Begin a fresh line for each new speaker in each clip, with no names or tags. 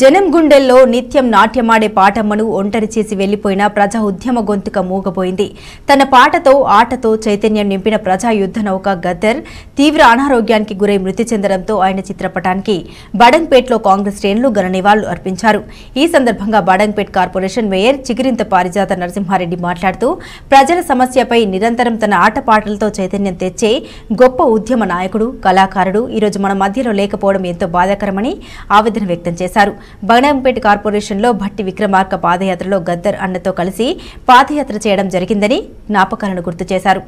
జనం గుండెల్లో నిత్యం నాట్యమాడే పాటమ్మను ఒంటరి చేసి వెళ్లిపోయిన ప్రజా ఉద్యమ గొంతుక మూగపోయింది. తన పాటతో ఆటతో చైతన్యం నింపిన ప్రజా యుద్ధ నౌక గద్దర్ తీవ్ర అనారోగ్యానికి గురై మృతి చెందడంతో ఆయన చిత్రపటానికి బడంగ్పేట్లో కాంగ్రెస్ శ్రేణులు ఘన నివాళులు అర్పించారు. ఈ సందర్భంగా బడంగ్పేట్ కార్పొరేషన్ మేయర్ చిగిరింత పారిజాత నరసింహారెడ్డి మాట్లాడుతూ ప్రజల సమస్యపై నిరంతరం తన ఆటపాటలతో చైతన్యం తెచ్చే గొప్ప ఉద్యమ నాయకుడు, కళాకారుడు ఈరోజు మన మధ్యలో లేకపోవడం ఎంతో బాధాకరమని ఆవేదన వ్యక్తం చేశారు. బడంగ్పేట్ కార్పొరేషన్లో భట్టి విక్రమార్క పాదయాత్రలో గద్దర్ అన్నతో కలిసి పాదయాత్ర చేయడం జరిగిందని జ్ఞాపకాలను గుర్తు చేశారు.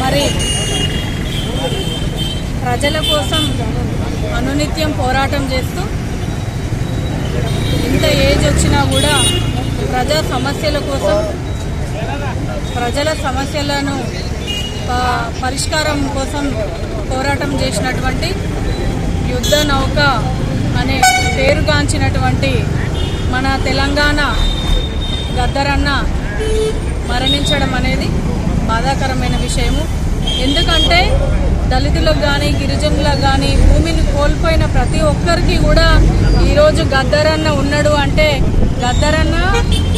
మరి ప్రజల కోసం అనునిత్యం పోరాటం చేస్తూ ఇంత ఏజ్ వచ్చినా కూడా ప్రజా సమస్యల కోసం, ప్రజల సమస్యలను పరిష్కారం కోసం పోరాటం చేసినటువంటి యుద్ధ నౌక అనే పేరుగాంచినటువంటి మన తెలంగాణ గద్దరన్న మరణించడం అనేది బాధాకరమైన విషయము. ఎందుకంటే దళితులకు కానీ గిరిజనులకు కానీ భూమిని కోల్పోయిన ప్రతి ఒక్కరికి కూడా ఈరోజు గద్దరన్న ఉన్నాడు అంటే గద్దరన్న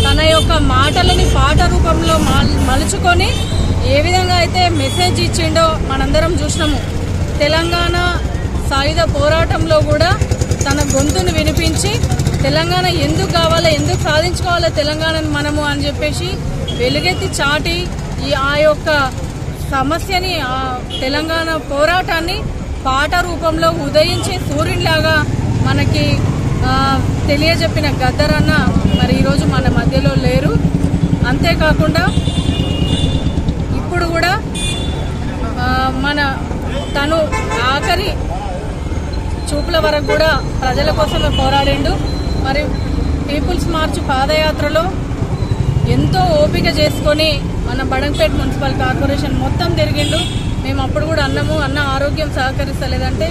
తన యొక్క మాటలని పాట రూపంలో మలుచుకొని ఏ విధంగా అయితే మెసేజ్ ఇచ్చిండో మనందరం చూసినాము. తెలంగాణ సాయుధ పోరాటంలో కూడా తన గొంతును వినిపించి తెలంగాణ ఎందుకు కావాలో, ఎందుకు సాధించుకోవాలో తెలంగాణను మనము అని చెప్పేసి వెలుగెత్తి చాటి ఆ యొక్క సమస్యని, ఆ తెలంగాణ పోరాటాన్ని పాట రూపంలో ఉదయించే సూర్యునిలాగా మనకి తెలియజెప్పిన గద్దరన్న మరి ఈరోజు మన మధ్యలో లేరు. అంతేకాకుండా ఇప్పుడు కూడా తను ఆఖరి చూపుల వరకు కూడా ప్రజల కోసమే పోరాడిండు. మరి పీపుల్స్ మార్చ్ పాదయాత్రలో ఎంతో ఓపిక చేసుకొని మన బడంగ్పేట్ మున్సిపల్ కార్పొరేషన్ మొత్తం తిరిగిండు. మేము అప్పుడు కూడా అన్న ఆరోగ్యం సహకరిస్తలేదంటే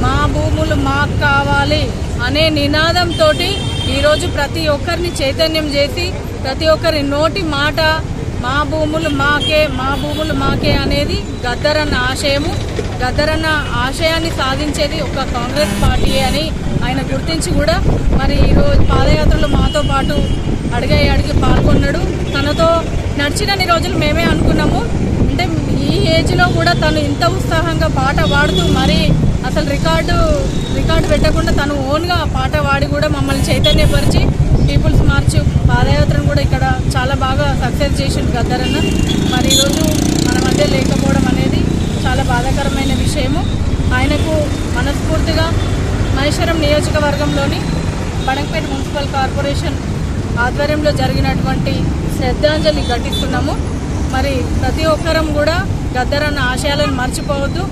మా భూములు మాకు కావాలి అనే నినాదంతో ఈరోజు ప్రతి ఒక్కరిని చైతన్యం చేసి ప్రతి ఒక్కరి నోటి మాట మా భూములు మాకే, మా భూములు మాకే అనేది గద్దరన్న ఆశయము. గద్దరన్న ఆశయాన్ని సాధించేది ఒక కాంగ్రెస్ పార్టీయే అని ఆయన గుర్తించి కూడా మరి ఈరోజు పాదయాత్రలో మాతో పాటు అడిగి పాల్గొన్నాడు. తనతో నడిచినన్ని రోజులు మేమే అనుకున్నాము, అంటే ఈ ఏజ్లో కూడా తను ఇంత ఉత్సాహంగా పాట పాడుతూ మరి అసలు రికార్డు పెట్టకుండా తను ఓన్గా పాట పాడి కూడా మమ్మల్ని చైతన్యపరిచి పీపుల్స్ మార్చ్ పాదయాత్రను కూడా ఇక్కడ చాలా బాగా సక్సెస్ చేసిండు గద్దరన్న. మరి ఈరోజు మన మధ్య లేకపోవడం అనేది చాలా బాధాకరమైన విషయము. ఆయనకు మనస్ఫూర్తిగా మహేశ్వరం నియోజకవర్గంలోని బడంగ్పేట్ మున్సిపల్ కార్పొరేషన్ ఆధ్వర్యంలో జరిగినటువంటి శ్రద్ధాంజలి ఘటిస్తున్నాము. మరి ప్రతి ఒక్కరం కూడా గద్దరన్న ఆశయాలను మర్చిపోవద్దు.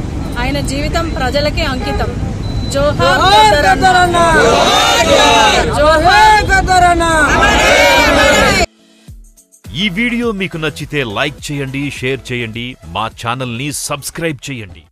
ఆయన జీవితం ప్రజలకే అంకితం. జోహార్ గద్దరన్న, జోహార్ గద్దరన్న.
ఈ వీడియో మీకు నచ్చితే లైక్ చేయండి, షేర్ చేయండి, మా ఛానల్ ని సబ్స్క్రైబ్ చేయండి.